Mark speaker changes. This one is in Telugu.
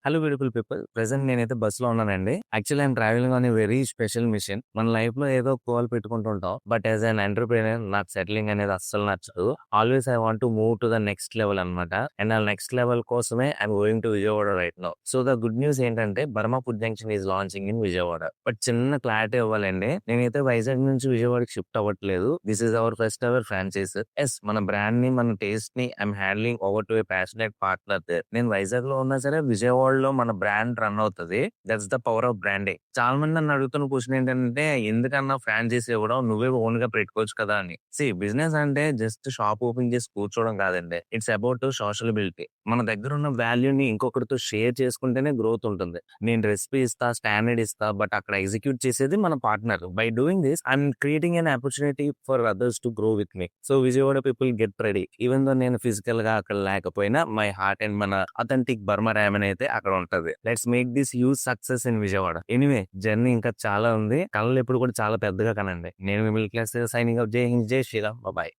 Speaker 1: Hello beautiful people. ప్రెజెంట్ నేనైతే బస్సులో ఉన్నానండి. Actually I'm travelling on a very special mission. మన లైఫ్‌లో ఏదో గోల్ పెట్టుకుంటుంటాం. బట్ యాస్ ఎన్ ఎంటర్‌ప్రెన్యూర్ నాకు సెటిలింగ్ అనేది అస్సలు నచ్చదు. Always I want to move to the next level అన్నమాట. అండ్ ఆ నెక్స్ట్ లెవెల్ కోసమే I'm going to Vijayawada right now. So the good news ఏంటంటే Burma food junction is launching in Vijayawada. But చిన్న క్లారిటీ ఇవ్వాలండి. నేనైతే వైజాగ్ నుంచి విజయవాడకి షిఫ్ట్ అవ్వట్లేదు. This is our first ever franchise. Yes, మన బ్రాండ్‌ని, మన టేస్ట్‌ని I'm handling over to a passionate partner there. నేను వైజాగ్‌లో ఉన్నా సరే విజయవాడలో మన బ్రాండ్ రన్ అవుతది. That's the power of branding. చాలా మంది నన్ను అడుగుతున్న క్వెషన్ ఏంటంటే, ఎందుకన్నా ఫ్రాంచైజీ ఇవ్వడం? నువ్వే ఓన్‌గా పెట్టుకోవచ్చు కదా అని. బిజినెస్ అంటే జస్ట్ షాప్ ఓపెన్ చేసి కూర్చోవడం కాదండి. It's about sociability. మన దగ్గర ఉన్న వాల్యూని ఇంకొకరితో షేర్ చేసుకుంటేనే గ్రోత్ ఉంటుంది. నేను రెసిపీ ఇస్తా, స్టాండర్డ్ ఇస్తా, బట్ అక్కడ ఎగ్జిక్యూట్ చేసేది మన partner. By doing this I'm creating an opportunity for others to grow with me. So Vijayawada people get ready. Even though నేను ఫిజికల్ గా అక్కడ లేకపోయినా మై హార్ట్ అండ్ మన అథెంటిక్ బర్మా రామన్ అయితే అక్కడ ఉంటది. Let's make this huge success in Vijayawada. Anyway, journey ఇంకా చాలా ఉంది. కళలు ఎప్పుడు కూడా చాలా పెద్దగా కనండి. నేను మిడిల్ క్లాస్ సైనింగ్ ఆఫ్. జై హింద్, జై శ్రీరామ్, బాయ్.